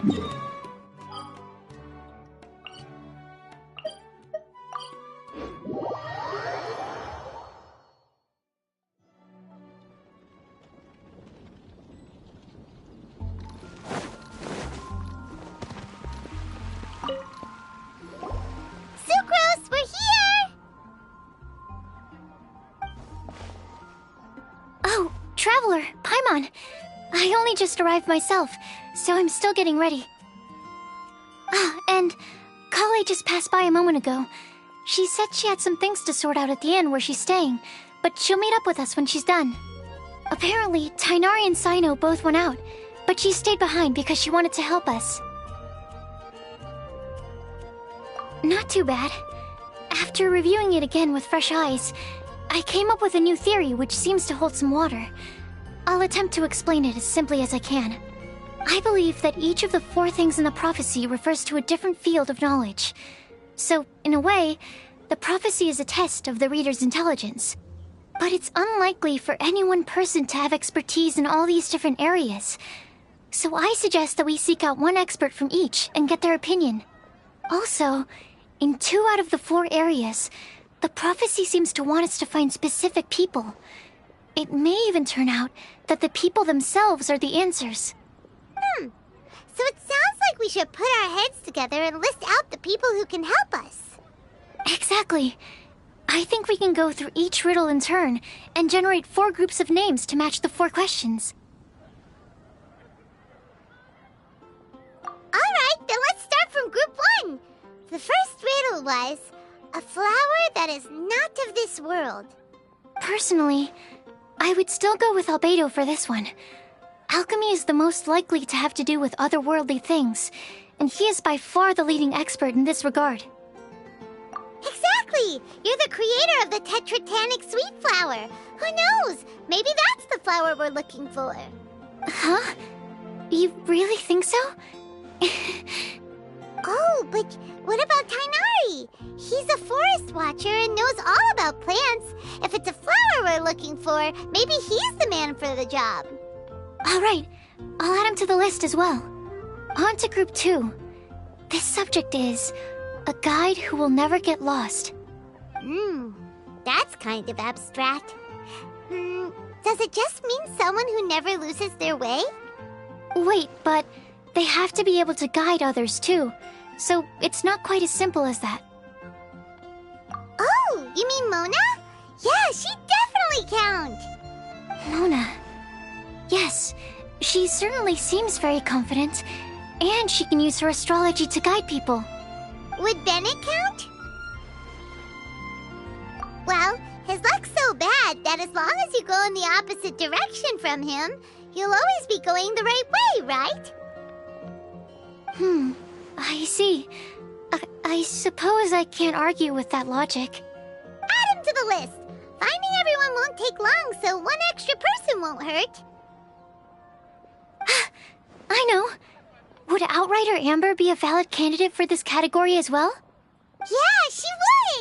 Sucrose, we're here! Oh, Traveler, Paimon. I only just arrived myself, so I'm still getting ready. Ah, and Kale just passed by a moment ago. She said she had some things to sort out at the inn where she's staying, but she'll meet up with us when she's done. Apparently, Tainari and Sino both went out, but she stayed behind because she wanted to help us. Not too bad. After reviewing it again with fresh eyes, I came up with a new theory which seems to hold some water. I'll attempt to explain it as simply as I can. I believe that each of the 4 things in the prophecy refers to a different field of knowledge. So, in a way, the prophecy is a test of the reader's intelligence. But it's unlikely for any one person to have expertise in all these different areas. So I suggest that we seek out one expert from each and get their opinion. Also, in 2 out of the 4 areas, the prophecy seems to want us to find specific people. It may even turn out that the people themselves are the answers. So it sounds like we should put our heads together and list out the people who can help us. Exactly. I think we can go through each riddle in turn and generate 4 groups of names to match the 4 questions. Alright, then let's start from group 1. The first riddle was, a flower that is not of this world. Personally, I would still go with Albedo for this one. Alchemy is the most likely to have to do with otherworldly things, and he is by far the leading expert in this regard. Exactly! You're the creator of the tetratanic sweet flower. Who knows? Maybe that's the flower we're looking for. Huh? You really think so? Oh, but what about Tainari? He's a forest watcher and knows all about plants. If it's a flower we're looking for, maybe he's the man for the job. Alright, I'll add him to the list as well. On to group 2. This subject is a guide who will never get lost. That's kind of abstract. Does it just mean someone who never loses their way? Wait, but they have to be able to guide others too, so it's not quite as simple as that. Oh, you mean Mona? Yeah, she definitely counts. Mona. Yes, she certainly seems very confident, and she can use her astrology to guide people. Would Bennett count? Well, his luck's so bad that as long as you go in the opposite direction from him, you'll always be going the right way, right? I see. I suppose I can't argue with that logic. Add him to the list. Finding everyone won't take long, so one extra person won't hurt. I know. Would Outrider Amber be a valid candidate for this category as well? Yeah, she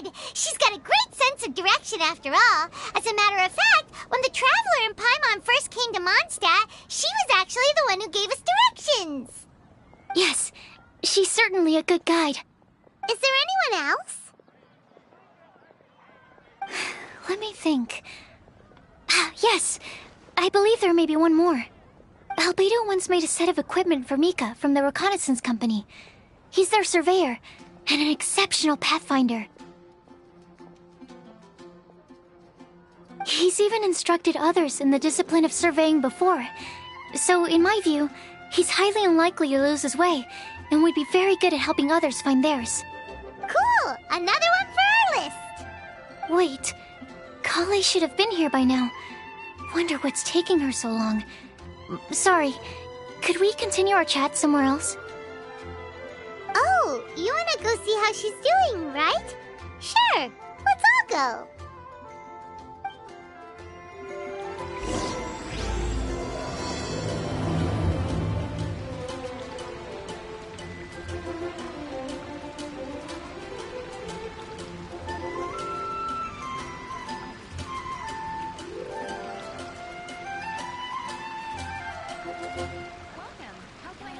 would! She's got a great sense of direction after all. As a matter of fact, when the Traveler and Paimon first came to Mondstadt, she was actually the one who gave us directions. Yes, she's certainly a good guide. Is there anyone else? Let me think. Yes, I believe there may be one more. Albedo once made a set of equipment for Mika from the reconnaissance company. He's their surveyor, and an exceptional pathfinder. He's even instructed others in the discipline of surveying before. So, in my view, he's highly unlikely to lose his way, and would be very good at helping others find theirs. Cool! Another one for our list! Wait, Kale should have been here by now. Wonder what's taking her so long. Sorry, could we continue our chat somewhere else? Oh, you wanna go see how she's doing, right? Sure, let's all go. Welcome. How can I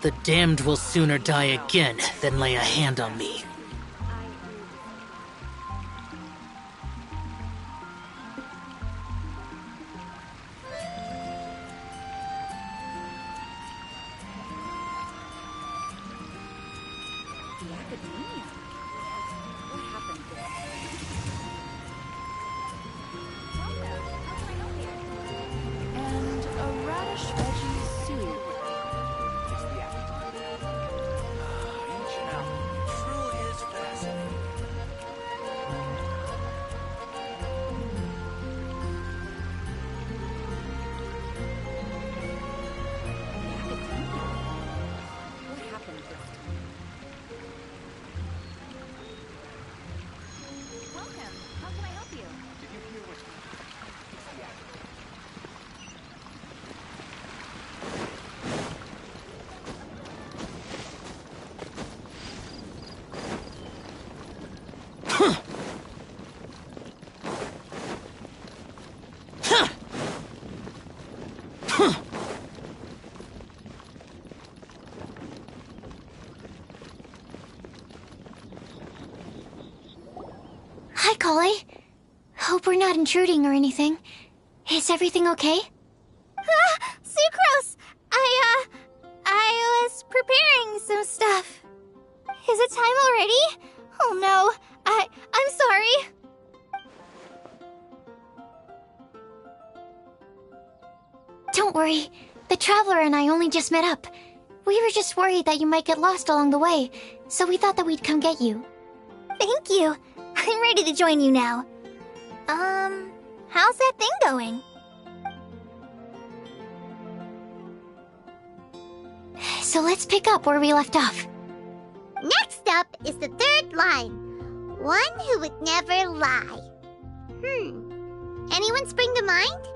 The damned will sooner die again than lay a hand on me. Hi, Collie. Hope we're not intruding or anything. Is everything okay? Sucrose! I was preparing some stuff. Is it time already? Oh no, I'm sorry. Don't worry. The Traveler and I only just met up. We were just worried that you might get lost along the way, so we thought that we'd come get you. Thank you. I'm ready to join you now. How's that thing going? So let's pick up where we left off. Next up is the third line. One who would never lie. Anyone spring to mind?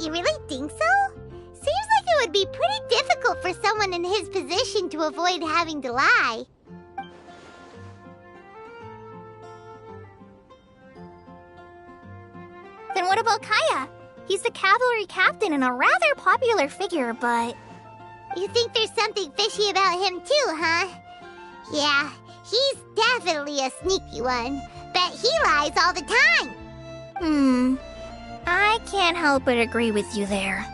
You really think so? Seems like it would be pretty difficult for someone in his position to avoid having to lie. Then what about Kaya? He's the cavalry captain and a rather popular figure, but... You think there's something fishy about him too, huh? Yeah, he's definitely a sneaky one. Bet he lies all the time. I can't help but agree with you there.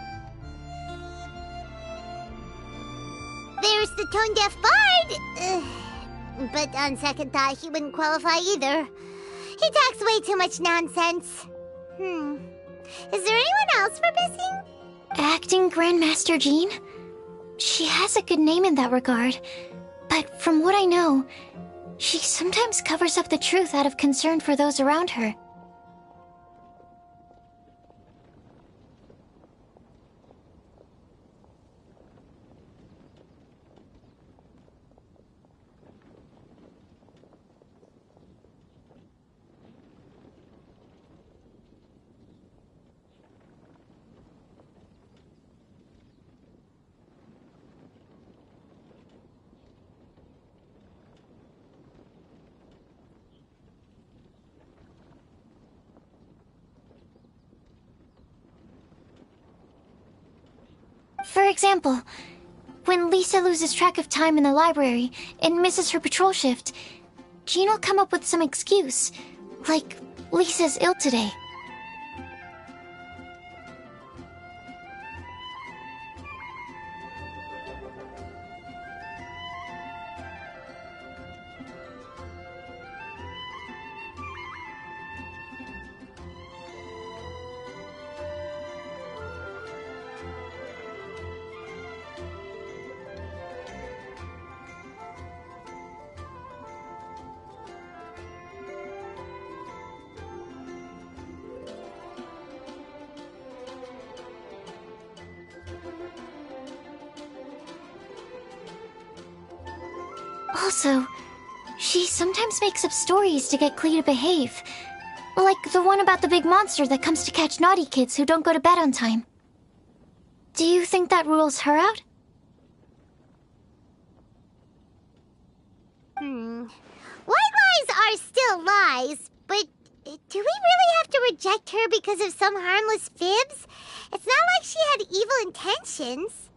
There's the tone-deaf bard! But on second thought, he wouldn't qualify either. He talks way too much nonsense. Is there anyone else we're missing? Acting Grandmaster Jean? She has a good name in that regard, but from what I know, she sometimes covers up the truth out of concern for those around her. For example, when Lisa loses track of time in the library and misses her patrol shift, Jean will come up with some excuse, like Lisa's ill today. Also, she sometimes makes up stories to get Klee to behave. Like the one about the big monster that comes to catch naughty kids who don't go to bed on time. Do you think that rules her out? White lies are still lies, but do we really have to reject her because of some harmless fibs? It's not like she had evil intentions.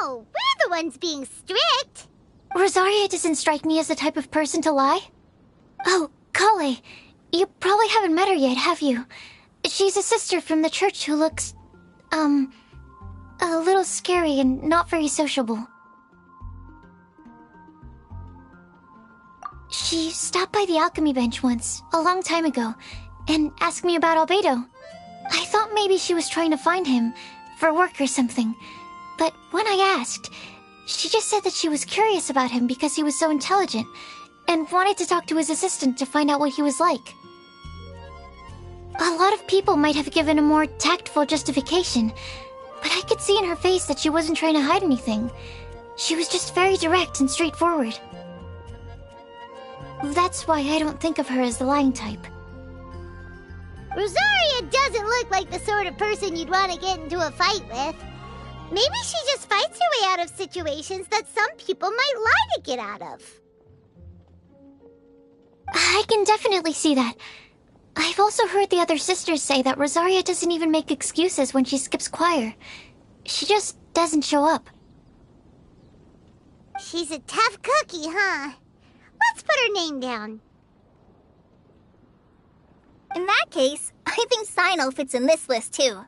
No, we're the ones being strict. Rosaria doesn't strike me as the type of person to lie. Oh, Kale, you probably haven't met her yet, have you? She's a sister from the church who looks, a little scary and not very sociable. She stopped by the alchemy bench once, a long time ago, and asked me about Albedo. I thought maybe she was trying to find him, for work or something. But when I asked, she just said that she was curious about him because he was so intelligent, and wanted to talk to his assistant to find out what he was like. A lot of people might have given a more tactful justification, but I could see in her face that she wasn't trying to hide anything. She was just very direct and straightforward. That's why I don't think of her as the lying type. Rosaria doesn't look like the sort of person you'd want to get into a fight with. Maybe she just fights her way out of situations that some people might lie to get out of. I can definitely see that. I've also heard the other sisters say that Rosaria doesn't even make excuses when she skips choir. She just doesn't show up. She's a tough cookie, huh? Let's put her name down. In that case, I think Sino fits in this list too.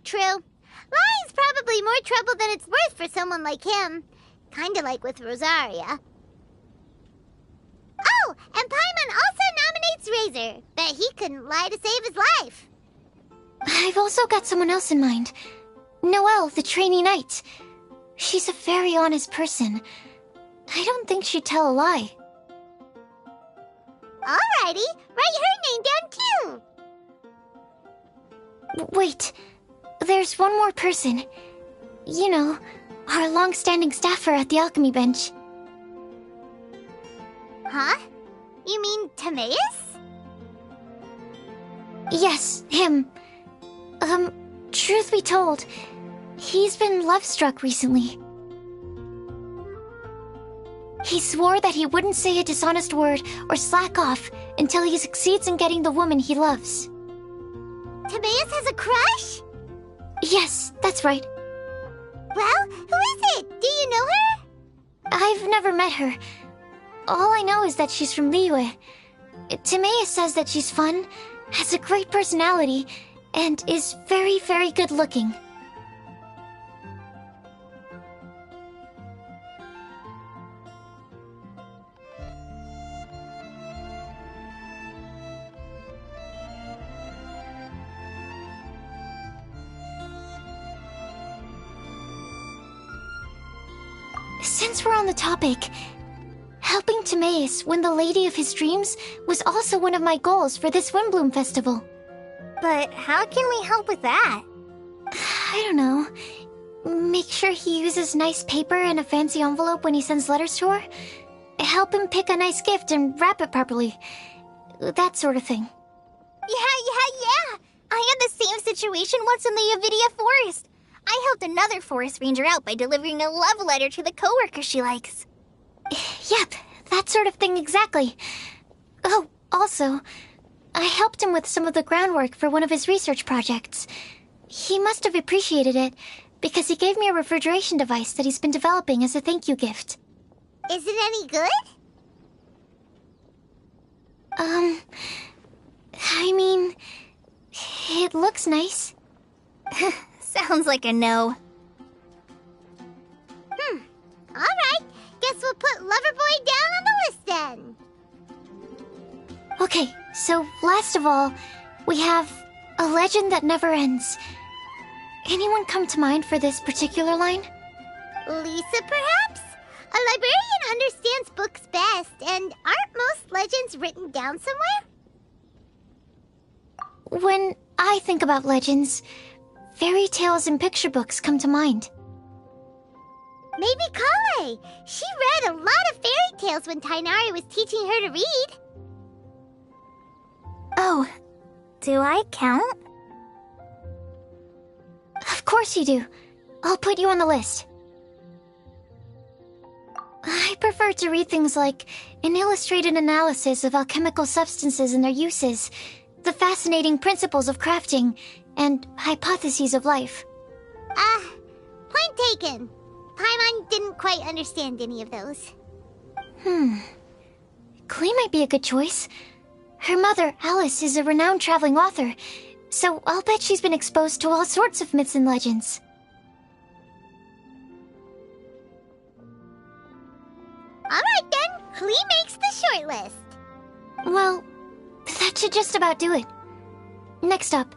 True. Lying's probably more trouble than it's worth for someone like him. Kinda like with Rosaria. Oh, and Paimon also nominates Razor. Bet he couldn't lie to save his life. I've also got someone else in mind. Noelle, the trainee knight. She's a very honest person. I don't think she'd tell a lie. Alrighty, write her name down too. Wait, there's one more person. You know, our long-standing staffer at the alchemy bench. Huh? You mean Timaeus? Yes, him. Truth be told, he's been love-struck recently. He swore that he wouldn't say a dishonest word or slack off until he succeeds in getting the woman he loves. Timaeus has a crush? Yes, that's right. Well, who is it? Do you know her? I've never met her. All I know is that she's from Liyue. Timaeus says that she's fun, has a great personality, and is very, very good looking. Since we're on the topic, helping Timaeus win the lady of his dreams was also one of my goals for this Windblume festival. But how can we help with that? I don't know. Make sure he uses nice paper and a fancy envelope when he sends letters to her. Help him pick a nice gift and wrap it properly. That sort of thing. Yeah. I had the same situation once in the Avidia Forest. I helped another forest ranger out by delivering a love letter to the coworker she likes. Yep, that sort of thing exactly. Oh, also, I helped him with some of the groundwork for one of his research projects. He must have appreciated it, because he gave me a refrigeration device that he's been developing as a thank you gift. Is it any good? I mean, it looks nice. Sounds like a no. Alright, guess we'll put Loverboy down on the list then. Okay, so last of all, we have a legend that never ends. Anyone come to mind for this particular line? Lisa, perhaps? A librarian understands books best, and aren't most legends written down somewhere? When I think about legends, fairy tales and picture books come to mind. Maybe Kale. She read a lot of fairy tales when Tainari was teaching her to read. Oh, do I count? Of course you do. I'll put you on the list. I prefer to read things like an illustrated analysis of alchemical substances and their uses, the fascinating principles of crafting, and hypotheses of life. Point taken. Paimon didn't quite understand any of those. Klee might be a good choice. Her mother, Alice, is a renowned traveling author, so I'll bet she's been exposed to all sorts of myths and legends. Alright then, Klee makes the short list. Well, that should just about do it. Next up,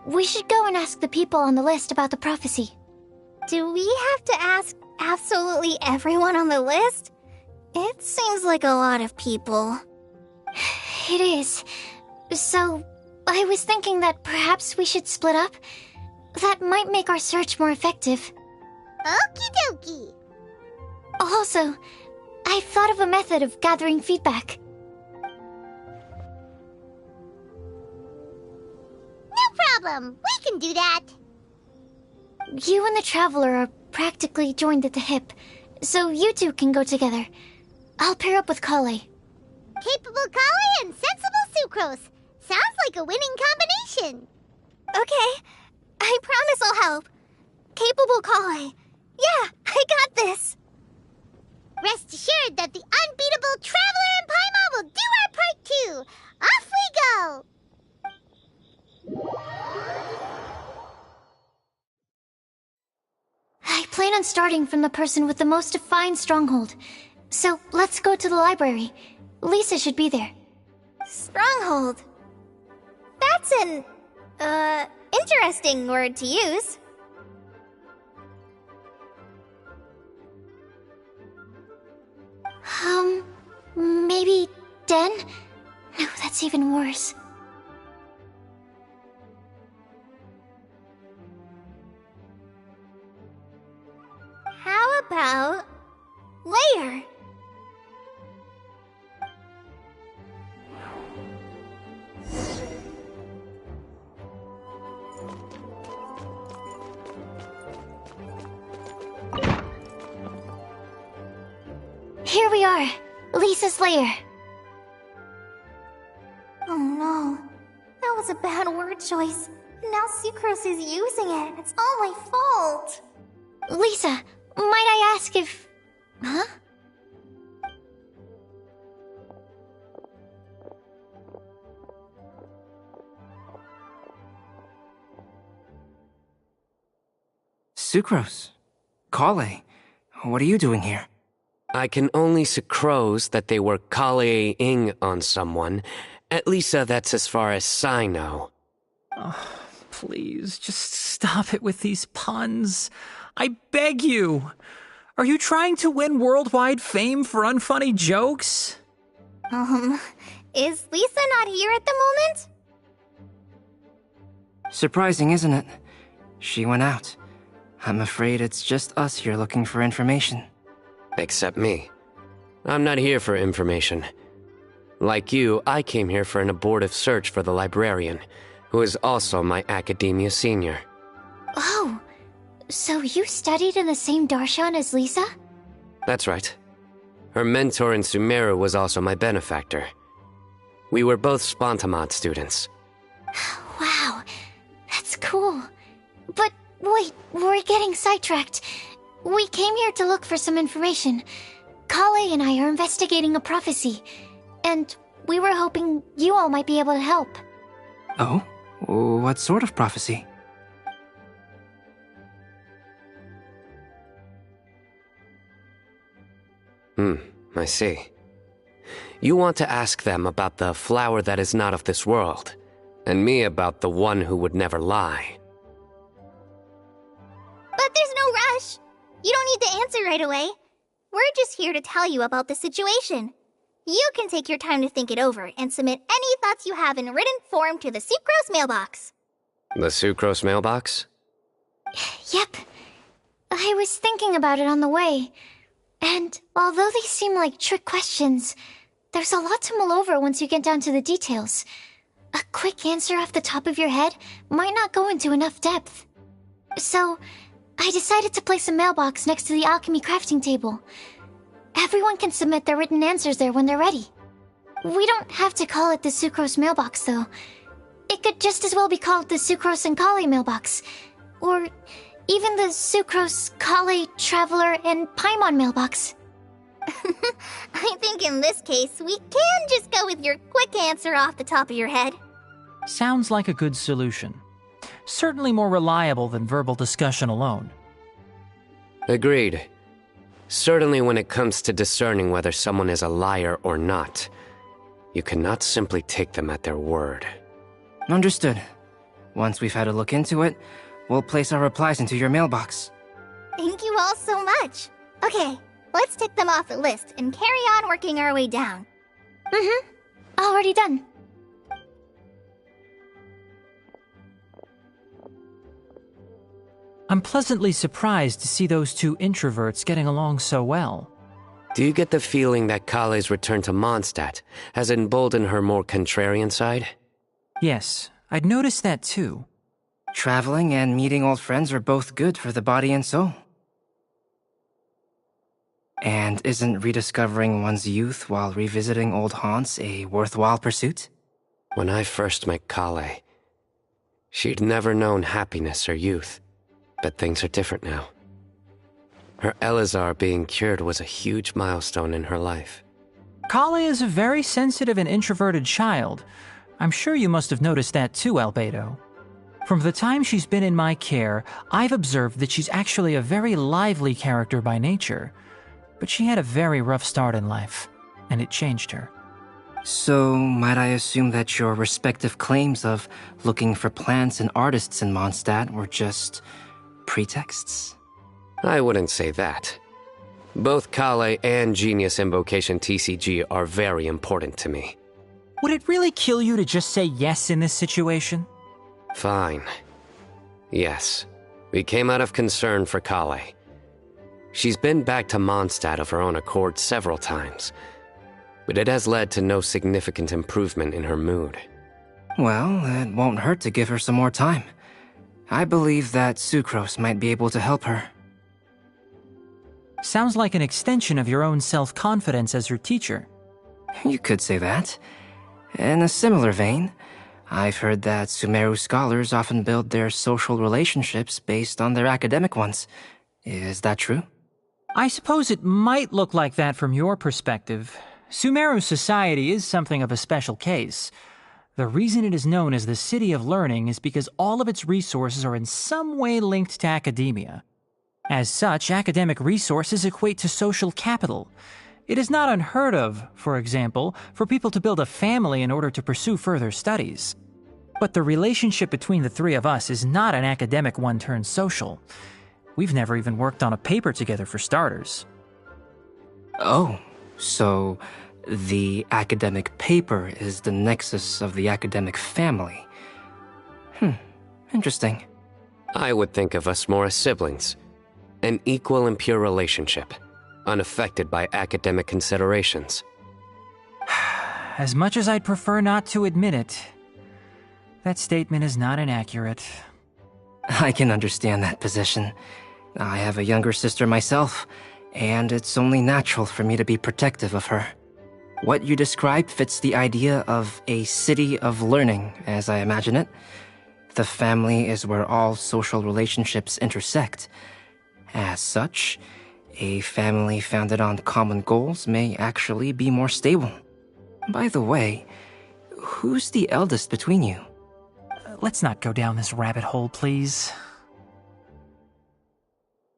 we should go and ask the people on the list about the prophecy. Do we have to ask absolutely everyone on the list? It seems like a lot of people. It is. So, I was thinking that perhaps we should split up. That might make our search more effective. Okie dokie. Also, I've thought of a method of gathering feedback. No problem. We can do that. You and the Traveler are practically joined at the hip, so you two can go together. I'll pair up with Kale. Capable Kale and sensible Sucrose. Sounds like a winning combination. Okay, I promise I'll help. Capable Kale. Yeah, I got this. Rest assured that the unbeatable Traveler and Paimon will do our part too. Off we go! I plan on starting from the person with the most defined stronghold. So, let's go to the library. Lisa should be there. Stronghold. That's an, interesting word to use. Maybe den? No, that's even worse. How about layer? Here we are, Lisa's lair. Oh no, that was a bad word choice. Now Sucrose is using it. It's all my fault. Lisa, might I ask if... Huh? Sucrose. Kale. What are you doing here? I can only sucrose that they were Kale-ing on someone. At least that's as far as I know. Oh, please, just stop it with these puns. I beg you. Are you trying to win worldwide fame for unfunny jokes? Is Lisa not here at the moment? Surprising, isn't it? She went out. I'm afraid it's just us here looking for information. Except me. I'm not here for information. Like you, I came here for an abortive search for the librarian, who is also my academia senior. Oh, so you studied in the same darshan as Lisa? That's right. Her mentor in Sumeru was also my benefactor. We were both Spontamod students. Wow, that's cool. But wait, we're getting sidetracked. We came here to look for some information. Kale and I are investigating a prophecy, and we were hoping you all might be able to help. Oh? What sort of prophecy? I see. You want to ask them about the flower that is not of this world, and me about the one who would never lie. But there's no rush. You don't need to answer right away. We're just here to tell you about the situation. You can take your time to think it over and submit any thoughts you have in written form to the Sucrose mailbox. The Sucrose mailbox? Yep. I was thinking about it on the way, and although they seem like trick questions, there's a lot to mull over once you get down to the details. A quick answer off the top of your head might not go into enough depth. So, I decided to place a mailbox next to the alchemy crafting table. Everyone can submit their written answers there when they're ready. We don't have to call it the Sucrose mailbox, though. It could just as well be called the Sucrose and Kale mailbox. Or even the Sucrose, Kale, Traveler, and Paimon mailbox. I think in this case, we can just go with your quick answer off the top of your head. Sounds like a good solution. Certainly more reliable than verbal discussion alone. Agreed. Certainly when it comes to discerning whether someone is a liar or not, you cannot simply take them at their word. Understood. Once we've had a look into it, we'll place our replies into your mailbox. Thank you all so much. Okay, let's tick them off the list and carry on working our way down. Already done. I'm pleasantly surprised to see those two introverts getting along so well. Do you get the feeling that Kale's return to Mondstadt has emboldened her more contrarian side? Yes, I'd noticed that too. Traveling and meeting old friends are both good for the body and soul. And isn't rediscovering one's youth while revisiting old haunts a worthwhile pursuit? When I first met Kale, she'd never known happiness or youth. But things are different now. Her Elazar being cured was a huge milestone in her life. Kale is a very sensitive and introverted child. I'm sure you must have noticed that too, Albedo. From the time she's been in my care, I've observed that she's actually a very lively character by nature. But she had a very rough start in life, and it changed her. So, might I assume that your respective claims of looking for plants and artists in Mondstadt were just pretexts? I wouldn't say that. Both Kale and Genius Invocation TCG are very important to me. Would it really kill you to just say yes in this situation? Fine. Yes. We came out of concern for Kale. She's been back to Mondstadt of her own accord several times, but it has led to no significant improvement in her mood. Well, it won't hurt to give her some more time. I believe that Sucrose might be able to help her. Sounds like an extension of your own self-confidence as her teacher. You could say that. In a similar vein, I've heard that Sumeru scholars often build their social relationships based on their academic ones. Is that true? I suppose it might look like that from your perspective. Sumeru society is something of a special case. The reason it is known as the City of Learning is because all of its resources are in some way linked to academia. As such, academic resources equate to social capital. It is not unheard of, for example, for people to build a family in order to pursue further studies. But the relationship between the three of us is not an academic one turned social. We've never even worked on a paper together for starters. Oh, so the academic paper is the nexus of the academic family. Interesting. I would think of us more as siblings. An equal and pure relationship, unaffected by academic considerations. As much as I'd prefer not to admit it, that statement is not inaccurate. I can understand that position. I have a younger sister myself, and it's only natural for me to be protective of her. What you described fits the idea of a city of learning, as I imagine it. The family is where all social relationships intersect. As such, a family founded on common goals may actually be more stable. By the way, who's the eldest between you? Let's not go down this rabbit hole, please.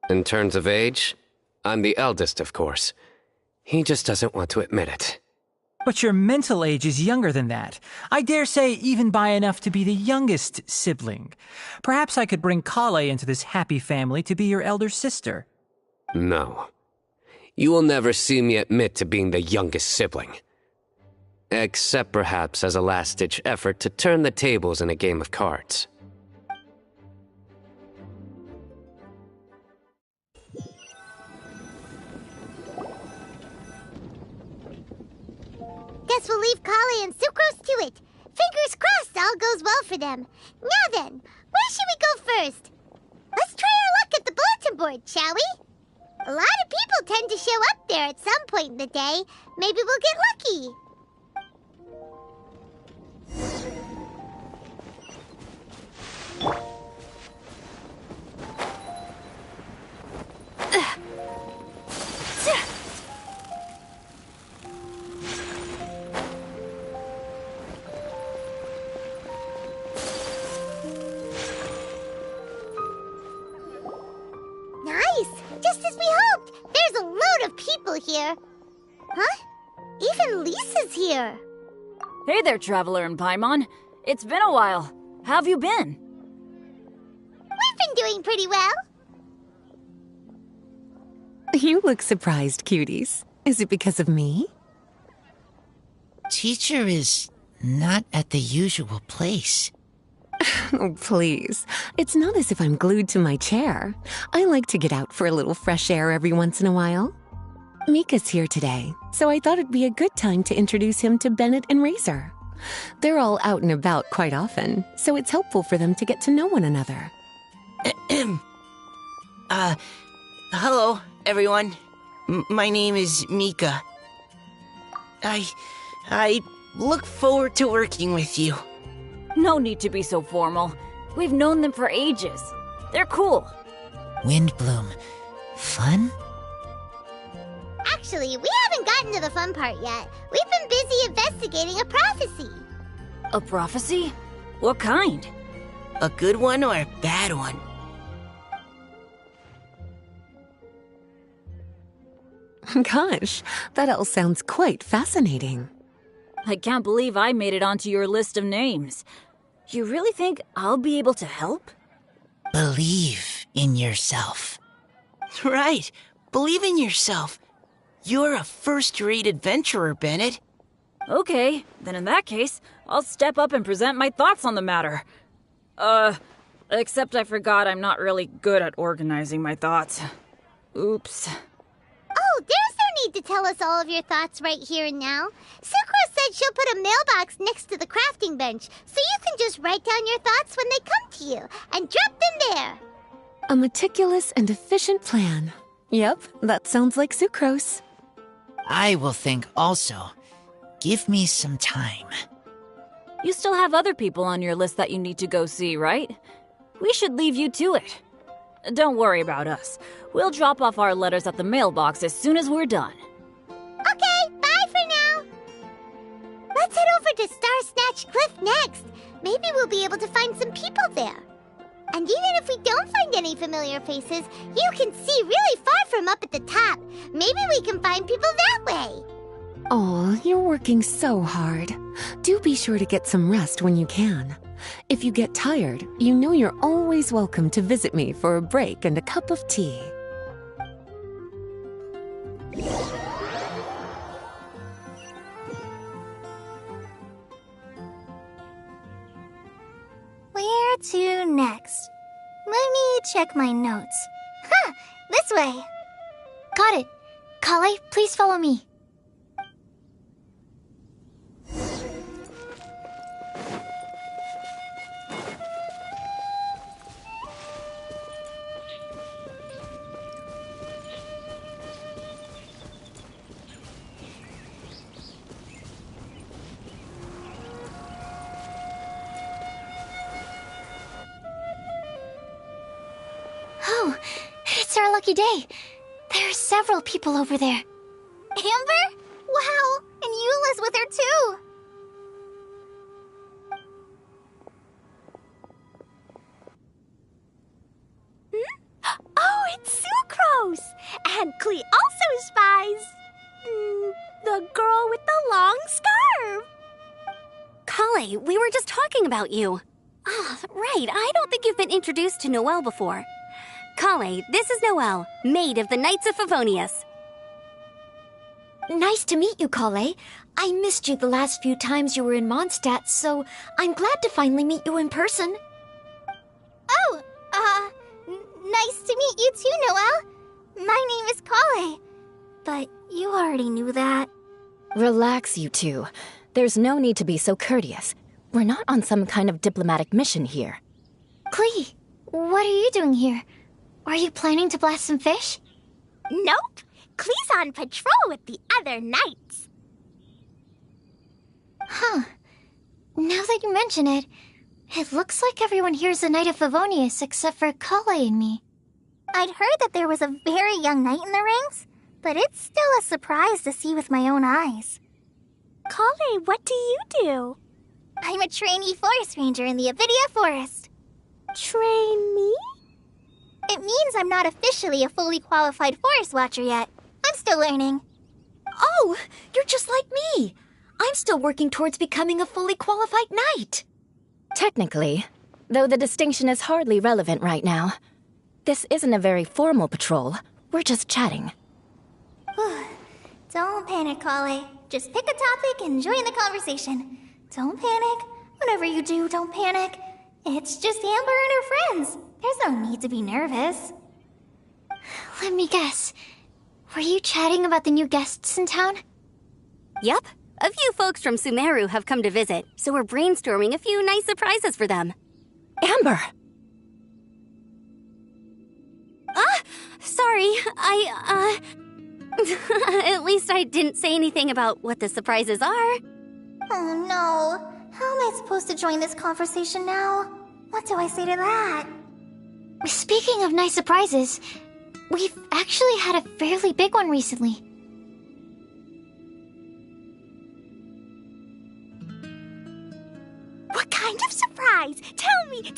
In terms of age, I'm the eldest, of course. He just doesn't want to admit it. But your mental age is younger than that. I dare say even by enough to be the youngest sibling. Perhaps I could bring Kale into this happy family to be your elder sister. No. You will never see me admit to being the youngest sibling. Except perhaps as a last-ditch effort to turn the tables in a game of cards. guess we'll leave Kale and Sucrose to it. Fingers crossed all goes well for them. Now then, where should we go first? Let's try our luck at the bulletin board, shall we? A lot of people tend to show up there at some point in the day. Maybe we'll get lucky. Just as we hoped! There's a load of people here. Huh? Even Lisa's here. Hey there, Traveler and Paimon. It's been a while. How have you been? We've been doing pretty well. You look surprised, cuties. Is it because of me? Teacher is not at the usual place. Oh, please. It's not as if I'm glued to my chair. I like to get out for a little fresh air every once in a while. Mika's here today, so I thought it'd be a good time to introduce him to Bennett and Razor. They're all out and about quite often, so it's helpful for them to get to know one another. Hello, everyone. My name is Mika. I look forward to working with you. No need to be so formal. We've known them for ages. They're cool. Windblume. Fun? Actually, we haven't gotten to the fun part yet. We've been busy investigating a prophecy. A prophecy? What kind? A good one or a bad one? Gosh, that all sounds quite fascinating. I can't believe I made it onto your list of names. You really think I'll be able to help? Believe in yourself. Right. Believe in yourself. You're a first-rate adventurer, Bennett. Okay, then in that case, I'll step up and present my thoughts on the matter. Except I forgot I'm not really good at organizing my thoughts. Oops. Oh, there's no need to tell us all of your thoughts right here and now. Sucrose said she'll put a mailbox next to the crafting bench, so you can just write down your thoughts when they come to you, and drop them there. A meticulous and efficient plan. Yep, that sounds like Sucrose. I will think also. Give me some time. You still have other people on your list that you need to go see, right? We should leave you to it. Don't worry about us. We'll drop off our letters at the mailbox as soon as we're done. Okay, bye for now. Let's head over to Star Snatch Cliff next. Maybe we'll be able to find some people there. And even if we don't find any familiar faces, you can see really far from up at the top. Maybe we can find people that way. Oh, you're working so hard. Do be sure to get some rest when you can. If you get tired, you know you're always welcome to visit me for a break and a cup of tea. Where to next? Let me check my notes. Huh, this way. Got it. Kale, please follow me. Oh, it's our lucky day. There are several people over there. Amber? Wow, and Eula's with her too. Oh, it's Sucrose! And Klee also spies the girl with the long scarf. Kale, we were just talking about you. Ah, right. I don't think you've been introduced to Noelle before. Kale, this is Noelle, maid of the Knights of Favonius. Nice to meet you, Kale. I missed you the last few times you were in Mondstadt, so I'm glad to finally meet you in person. Oh, nice to meet you too, Noelle. My name is Kale. But you already knew that. Relax, you two. There's no need to be so courteous. We're not on some kind of diplomatic mission here. Klee, what are you doing here? Are you planning to blast some fish? Nope. Klee's on patrol with the other knights. Huh. Now that you mention it, it looks like everyone here is a Knight of Favonius except for Kale and me. I'd heard that there was a very young knight in the ranks, but it's still a surprise to see with my own eyes. Kale, what do you do? I'm a trainee forest ranger in the Avidia Forest. Trainee? It means I'm not officially a fully qualified forest watcher yet. I'm still learning. Oh, you're just like me. I'm still working towards becoming a fully qualified knight. Technically, though the distinction is hardly relevant right now. This isn't a very formal patrol. We're just chatting. Don't panic, Kale. Just pick a topic and join the conversation. Don't panic. Whatever you do, don't panic. It's just Amber and her friends. There's no need to be nervous. Let me guess. Were you chatting about the new guests in town? Yup. A few folks from Sumeru have come to visit, so we're brainstorming a few nice surprises for them. Amber! Sorry, At least I didn't say anything about what the surprises are. Oh no. How am I supposed to join this conversation now? What do I say to that? Speaking of nice surprises, we've actually had a fairly big one recently. What kind of surprise? Tell me!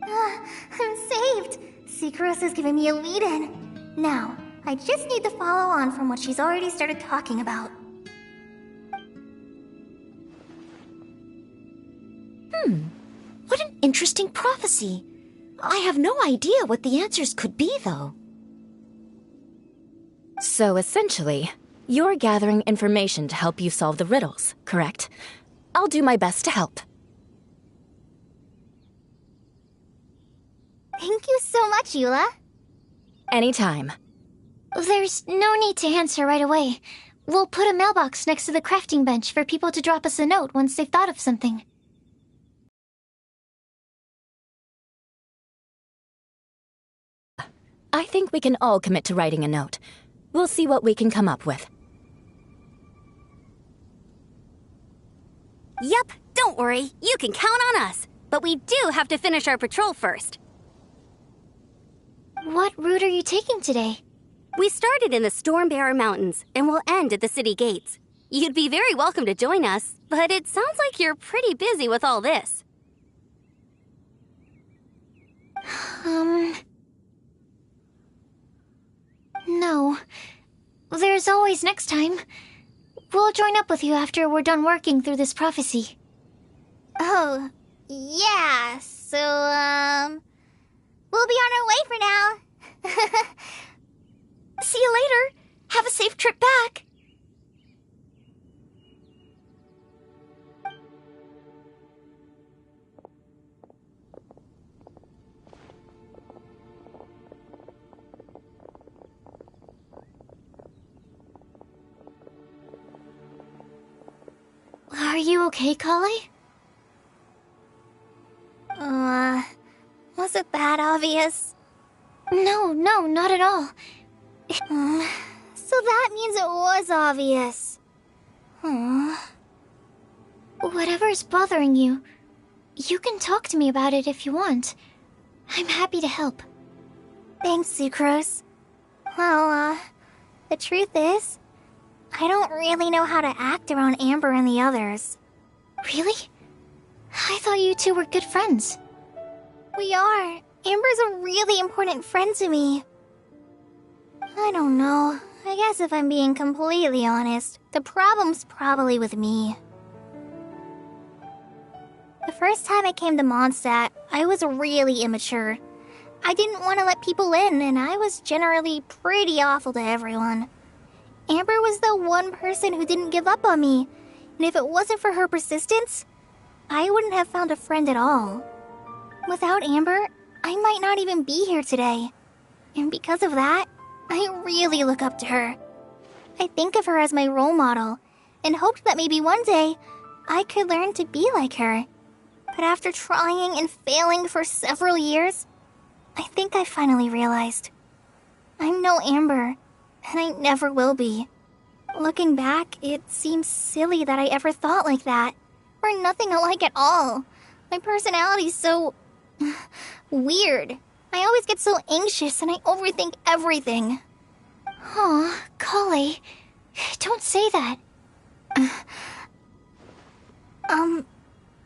I'm saved. Secros is giving me a lead-in. Now, I just need to follow on from what she's already started talking about. What an interesting prophecy. I have no idea what the answers could be, though. So essentially, you're gathering information to help you solve the riddles, correct? I'll do my best to help. Thank you so much, Eula. Anytime. There's no need to answer right away. We'll put a mailbox next to the crafting bench for people to drop us a note once they've thought of something. I think we can all commit to writing a note. We'll see what we can come up with. Yup, don't worry. You can count on us. But we do have to finish our patrol first. What route are you taking today? We started in the Stormbearer Mountains, and we'll end at the city gates. You'd be very welcome to join us, but it sounds like you're pretty busy with all this. No. There's always next time. We'll join up with you after we're done working through this prophecy. Oh, yeah, so, we'll be on our way for now. See you later. Have a safe trip back. Are you okay, Kale? Was it that obvious? No, not at all. So that means it was obvious. Whatever's bothering you, you can talk to me about it if you want. I'm happy to help. Thanks, Sucrose. Well, the truth is, I don't really know how to act around Amber and the others. Really? I thought you two were good friends. We are. Amber's a really important friend to me. I don't know. I guess if I'm being completely honest, the problem's probably with me. The first time I came to Mondstadt, I was really immature. I didn't want to let people in, and I was generally pretty awful to everyone. Amber was the one person who didn't give up on me, and if it wasn't for her persistence, I wouldn't have found a friend at all. Without Amber, I might not even be here today. And because of that, I really look up to her. I think of her as my role model, and hoped that maybe one day I could learn to be like her. But after trying and failing for several years, I think I finally realized I'm no Amber, and I never will be. Looking back, it seems silly that I ever thought like that. We're nothing alike at all. My personality's so weird. I always get so anxious and I overthink everything. Aw, Kale, don't say that.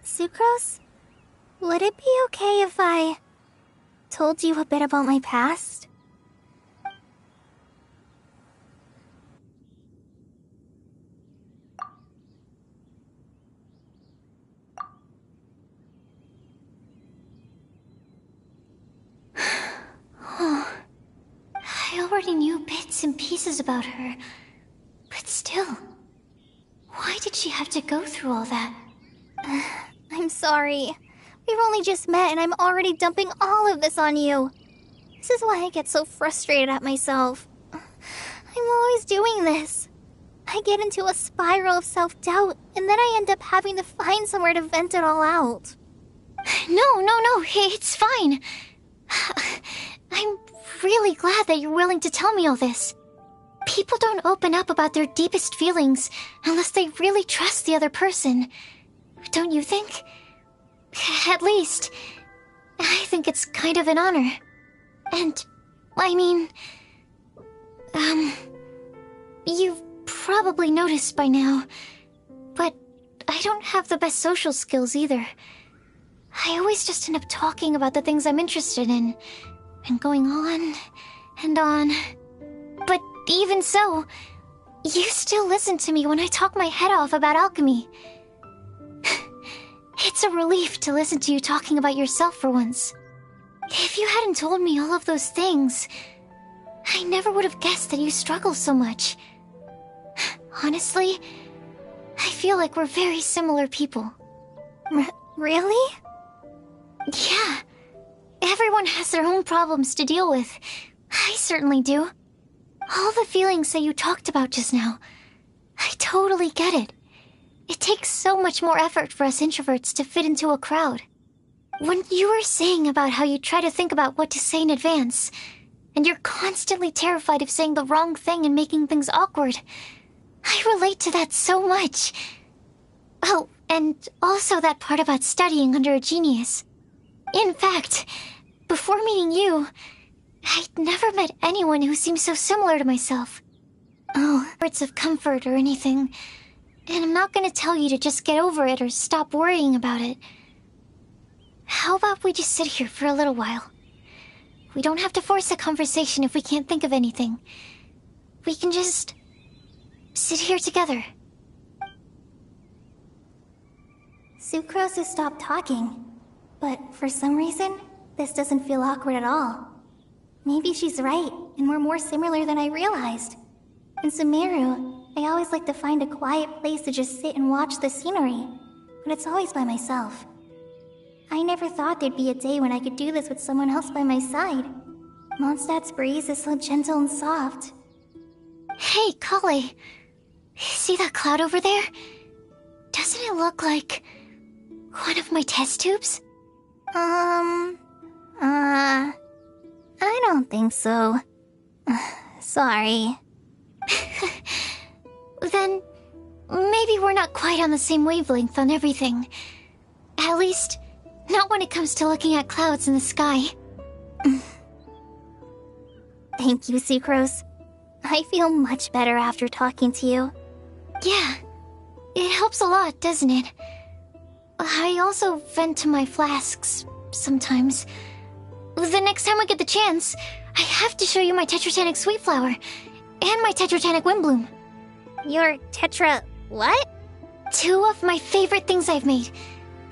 Sucrose? Would it be okay if I told you a bit about my past? Oh, I already knew bits and pieces about her, but still, why did she have to go through all that? I'm sorry. We've only just met and I'm already dumping all of this on you. This is why I get so frustrated at myself. I'm always doing this. I get into a spiral of self-doubt and then I end up having to find somewhere to vent it all out. No, it's fine. I'm really glad that you're willing to tell me all this. People don't open up about their deepest feelings unless they really trust the other person. Don't you think? At least, I think it's kind of an honor. And, I mean, you've probably noticed by now, but I don't have the best social skills either. I always just end up talking about the things I'm interested in, and going on and on. But even so, you still listen to me when I talk my head off about alchemy. It's a relief to listen to you talking about yourself for once. If you hadn't told me all of those things, I never would have guessed that you struggle so much. Honestly, I feel like we're very similar people. Really? Yeah. Everyone has their own problems to deal with. I certainly do. All the feelings that you talked about just now, I totally get it. It takes so much more effort for us introverts to fit into a crowd. When you were saying about how you try to think about what to say in advance, and you're constantly terrified of saying the wrong thing and making things awkward, I relate to that so much. Oh, and also that part about studying under a genius. In fact, before meeting you, I'd never met anyone who seemed so similar to myself. Oh, words of comfort or anything. And I'm not gonna tell you to just get over it or stop worrying about it. How about we just sit here for a little while? We don't have to force a conversation if we can't think of anything. We can just sit here together. Sucrose has stopped talking, but for some reason, this doesn't feel awkward at all. Maybe she's right, and we're more similar than I realized. In Sumeru, I always like to find a quiet place to just sit and watch the scenery, but it's always by myself. I never thought there'd be a day when I could do this with someone else by my side. Mondstadt's breeze is so gentle and soft. Hey, Kale. See that cloud over there? Doesn't it look like one of my test tubes? I don't think so. Sorry. Then, maybe we're not quite on the same wavelength on everything. At least, not when it comes to looking at clouds in the sky. Thank you, Sucrose. I feel much better after talking to you. Yeah, it helps a lot, doesn't it? I also vent to my flasks sometimes. The next time we get the chance, I have to show you my Tetratanic Sweet Flower and my Tetratanic Windblume. Your Tetra... what? 2 of my favorite things I've made.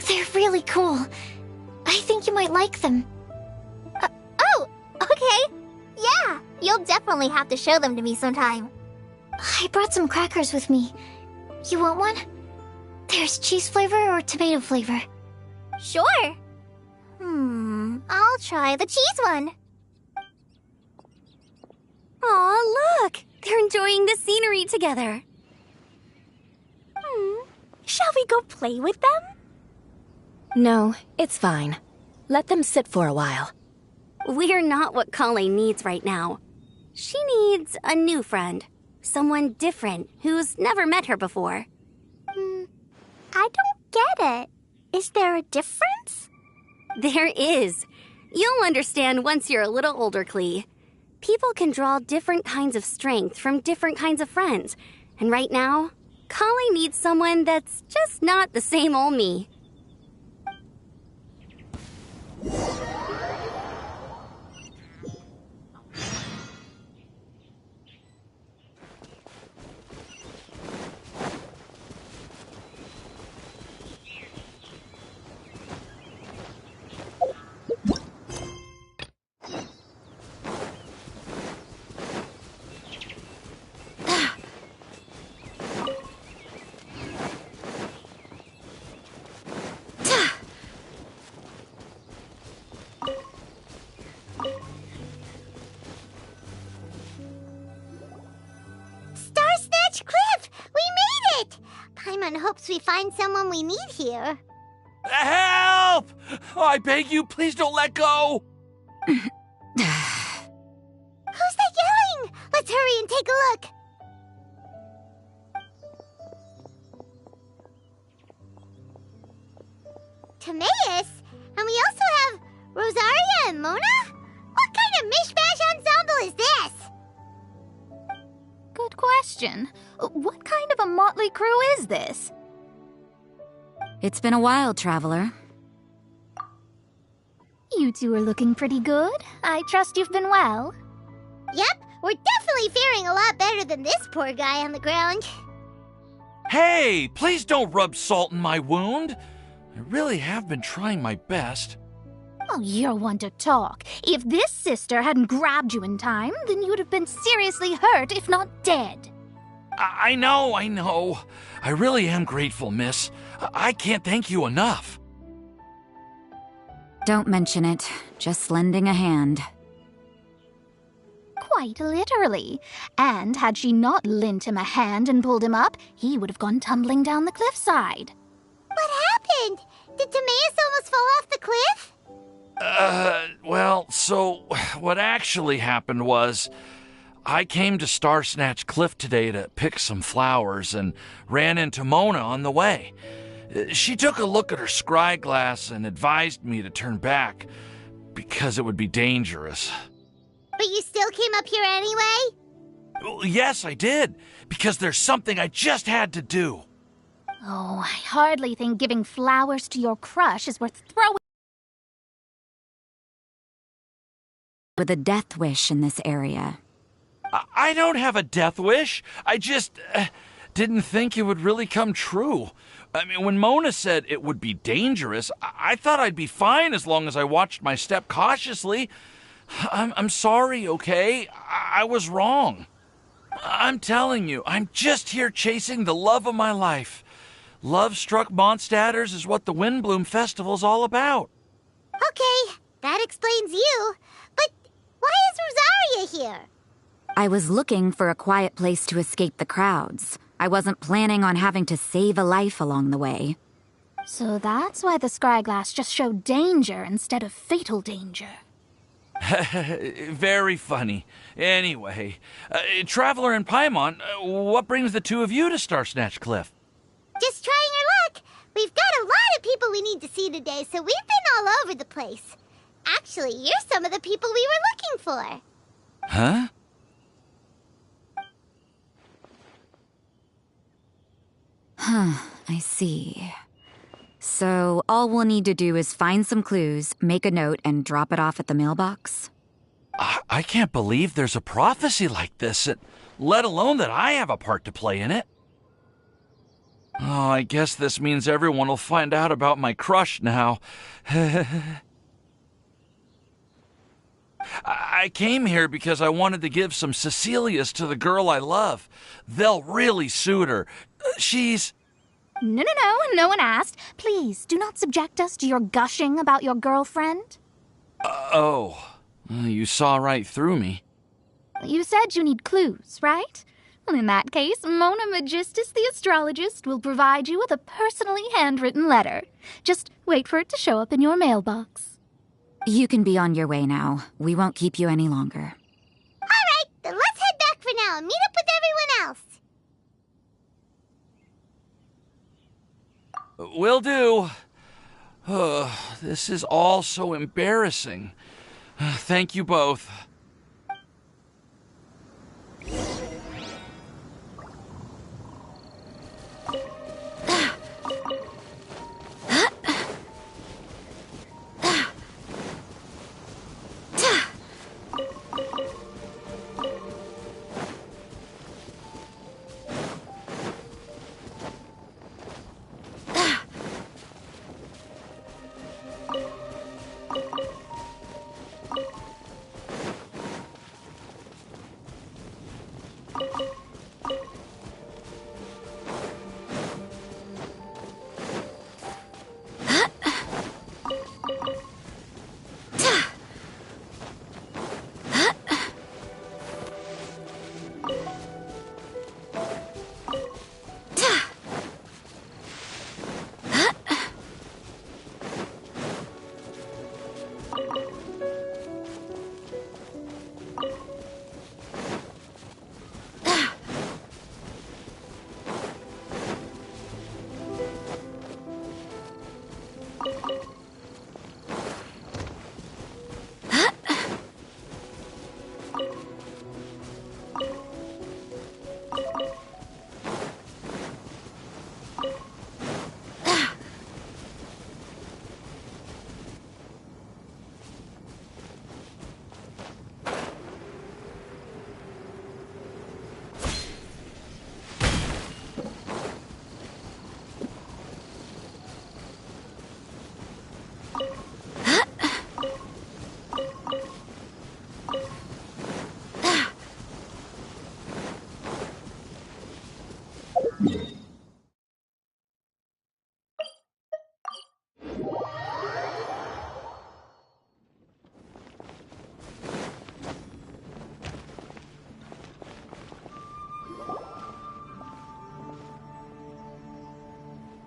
They're really cool. I think you might like them. Oh, okay. Yeah, you'll definitely have to show them to me sometime. I brought some crackers with me. You want one? There's cheese flavor or tomato flavor. Sure. I'll try the cheese one. Aw, look! They're enjoying the scenery together. Shall we go play with them? No, it's fine. Let them sit for a while. We're not what Colleen needs right now. She needs a new friend. Someone different who's never met her before. I don't get it. Is there a difference? There is. You'll understand once you're a little older, Klee. People can draw different kinds of strength from different kinds of friends. And right now, Colleen needs someone that's just not the same old me. Hopes we find someone we need here. Help! Oh, I beg you, please don't let go! Who's that yelling? Let's hurry and take a look. Timaeus? And we also have Rosaria and Mona? What kind of mishmash ensemble is this? Good question. What kind of a motley crew is this? It's been a while, Traveler. You two are looking pretty good. I trust you've been well. Yep, we're definitely faring a lot better than this poor guy on the ground. Hey, please don't rub salt in my wound. I really have been trying my best. Oh, you're one to talk. If this sister hadn't grabbed you in time, then you'd have been seriously hurt, if not dead. I know. I really am grateful, miss. I can't thank you enough. Don't mention it. Just lending a hand. Quite literally. And had she not lent him a hand and pulled him up, he would have gone tumbling down the cliffside. What happened? Did Timaeus almost fall off the cliff? Well, so what actually happened was I came to Star Snatch Cliff today to pick some flowers and ran into Mona on the way. She took a look at her scry glass and advised me to turn back because it would be dangerous. But you still came up here anyway? Well, yes, I did, because there's something I just had to do. Oh, I hardly think giving flowers to your crush is worth throwing. With a death wish in this area. I don't have a death wish. I just didn't think it would really come true. I mean, when Mona said it would be dangerous, I thought I'd be fine as long as I watched my step cautiously. I'm sorry, okay? I was wrong. I'm telling you, I'm just here chasing the love of my life. Love-struck Mondstadters is what the Windblume Festival's all about. Okay, that explains you. But why is Rosaria here? I was looking for a quiet place to escape the crowds. I wasn't planning on having to save a life along the way. So that's why the scryglass just showed danger instead of fatal danger. Very funny. Anyway, Traveler and Paimon, what brings the two of you to Star Snatch Cliff? Just trying our luck. We've got a lot of people we need to see today, so we've been all over the place. Actually, you're some of the people we were looking for. Huh? I see. So, all we'll need to do is find some clues, make a note, and drop it off at the mailbox? I can't believe there's a prophecy like this, let alone that I have a part to play in it. Oh, I guess this means everyone will find out about my crush now. I came here because I wanted to give some Cecilias to the girl I love. They'll really suit her. She's... No one asked. Please, do not subject us to your gushing about your girlfriend. Oh, you saw right through me. You said you need clues, right? Well, in that case, Mona Magistus the astrologist will provide you with a personally handwritten letter. Just wait for it to show up in your mailbox. You can be on your way now. We won't keep you any longer. All right, then let's head back for now and meet up with everyone else. Will do. This is all so embarrassing. Thank you both.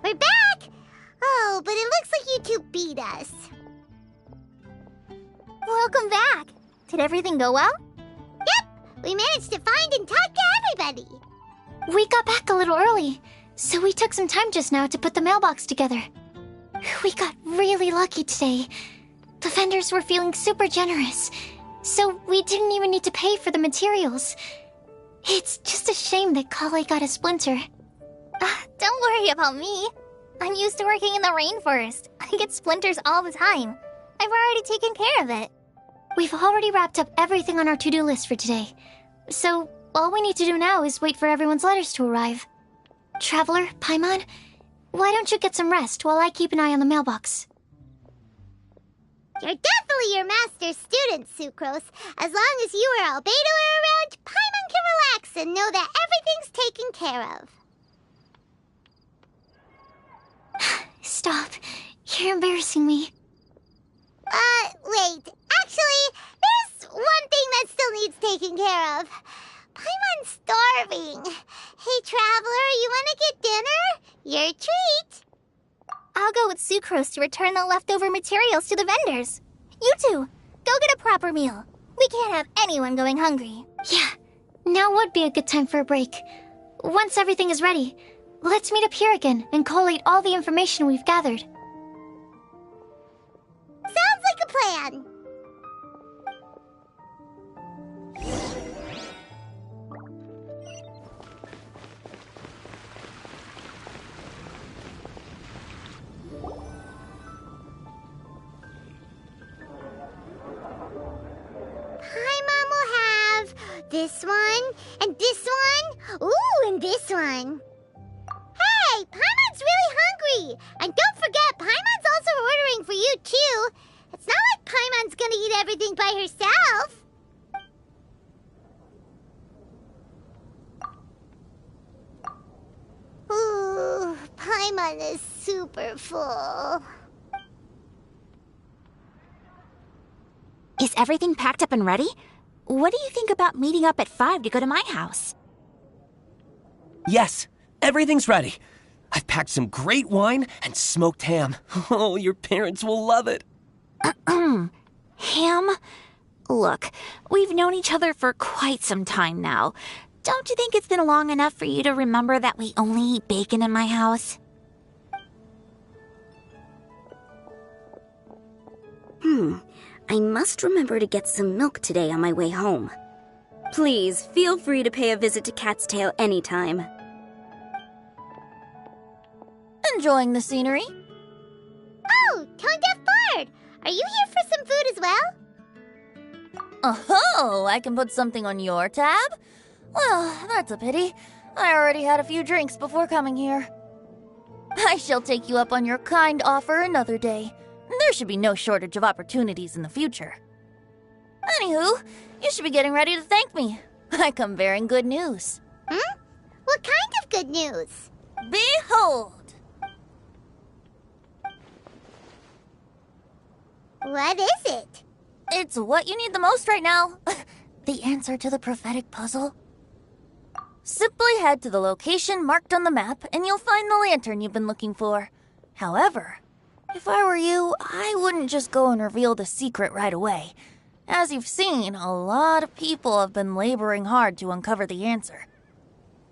We're back! Oh, but it looks like you two beat us. Welcome back. Did everything go well? Yep! We managed to find and talk to everybody. We got back a little early, so we took some time just now to put the mailbox together. We got really lucky today. The vendors were feeling super generous, so we didn't even need to pay for the materials. It's just a shame that Kale got a splinter. Don't worry about me. I'm used to working in the rainforest. I get splinters all the time. I've already taken care of it. We've already wrapped up everything on our to-do list for today. So, all we need to do now is wait for everyone's letters to arrive. Traveler, Paimon, why don't you get some rest while I keep an eye on the mailbox? You're definitely your master's student, Sucrose. As long as you or Albedo are around, Paimon can relax and know that everything's taken care of. Stop. You're embarrassing me. Wait. Actually, there's one thing that still needs taking care of. Paimon's starving. Hey, Traveler, you want to get dinner? Your treat. I'll go with Sucrose to return the leftover materials to the vendors. You two, go get a proper meal. We can't have anyone going hungry. Yeah, now would be a good time for a break. Once everything is ready, let's meet up here again and collate all the information we've gathered. Sounds like a plan. Paimon will have this one, and this one, ooh, and this one. Hey, Paimon's really hungry! And don't forget, Paimon's also ordering for you, too. It's not like Paimon's gonna eat everything by herself. Ooh, Paimon is super full. Is everything packed up and ready? what do you think about meeting up at 5 to go to my house? Yes, everything's ready. I've packed some great wine and smoked ham. Oh, your parents will love it. Ham? Look, we've known each other for quite some time now. Don't you think it's been long enough for you to remember that we only eat bacon in my house? I must remember to get some milk today on my way home. Please, feel free to pay a visit to Cat's Tail anytime. Enjoying the scenery? Oh, Tone Deaf Bard! Are you here for some food as well? Oh, I can put something on your tab? Well, that's a pity. I already had a few drinks before coming here. I shall take you up on your kind offer another day. There should be no shortage of opportunities in the future. Anywho, you should be getting ready to thank me. I come bearing good news. What kind of good news? Behold! What is it? It's what you need the most right now. The answer to the prophetic puzzle. Simply head to the location marked on the map and you'll find the lantern you've been looking for. However, if I were you, I wouldn't just go and reveal the secret right away. As you've seen, a lot of people have been laboring hard to uncover the answer.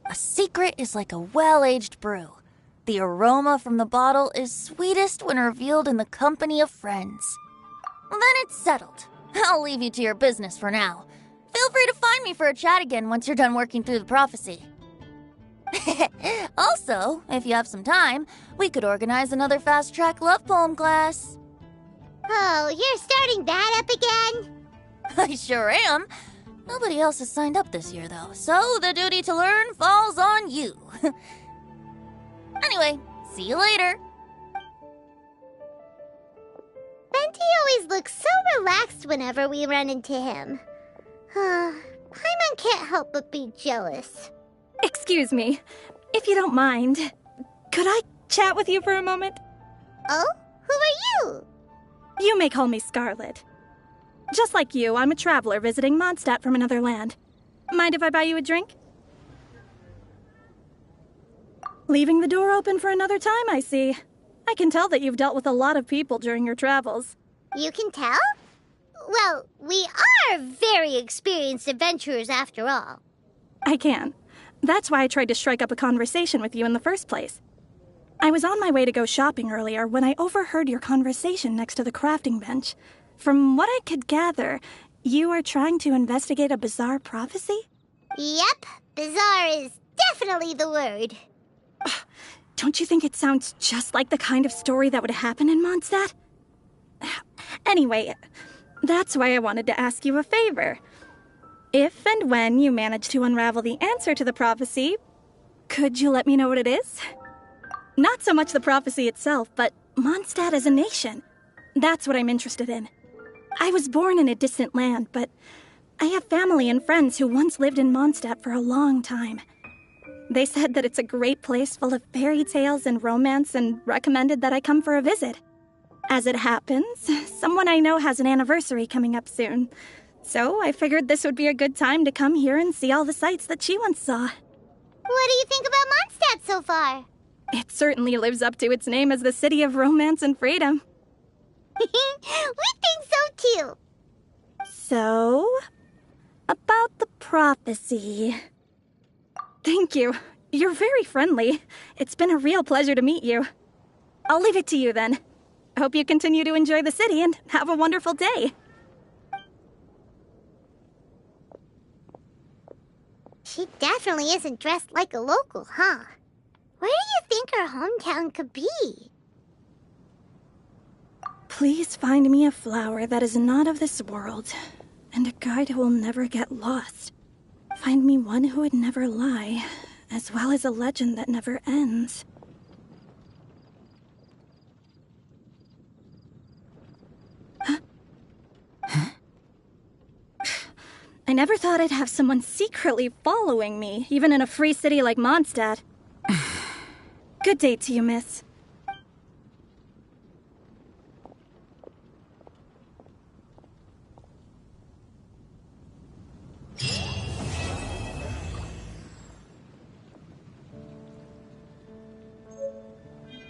A secret is like a well-aged brew. The aroma from the bottle is sweetest when revealed in the company of friends. Then it's settled. I'll leave you to your business for now. Feel free to find me for a chat again once you're done working through the prophecy. Also, if you have some time, we could organize another fast-track love poem class. Oh, you're starting that up again? I sure am. Nobody else has signed up this year, though, so the duty to learn falls on you. Anyway, see you later. Benty always looks so relaxed whenever we run into him. Paimon can't help but be jealous. Excuse me, if you don't mind, could I chat with you for a moment? Oh? Who are you? You may call me Scarlet. Just like you, I'm a traveler visiting Mondstadt from another land. Mind if I buy you a drink? Leaving the door open for another time, I see. I can tell that you've dealt with a lot of people during your travels. You can tell? Well, we are very experienced adventurers after all. I can. That's why I tried to strike up a conversation with you in the first place. I was on my way to go shopping earlier when I overheard your conversation next to the crafting bench. From what I could gather, you are trying to investigate a bizarre prophecy? Yep, bizarre is definitely the word. Don't you think it sounds just like the kind of story that would happen in Mondstadt? Anyway, that's why I wanted to ask you a favor. If and when you manage to unravel the answer to the prophecy, could you let me know what it is? Not so much the prophecy itself, but Mondstadt as a nation. That's what I'm interested in. I was born in a distant land, but I have family and friends who once lived in Mondstadt for a long time. They said that it's a great place full of fairy tales and romance and recommended that I come for a visit. As it happens, someone I know has an anniversary coming up soon. So I figured this would be a good time to come here and see all the sights that she once saw. What do you think about Mondstadt so far? It certainly lives up to its name as the city of romance and freedom. We think so too. So, about the prophecy. Thank you. You're very friendly. It's been a real pleasure to meet you. I'll leave it to you then. I hope you continue to enjoy the city and have a wonderful day. She definitely isn't dressed like a local, huh? Where do you think her hometown could be? Please find me a flower that is not of this world, and a guide who will never get lost. Find me one who would never lie, as well as a legend that never ends. Huh? I never thought I'd have someone secretly following me, even in a free city like Mondstadt. Good day to you, miss.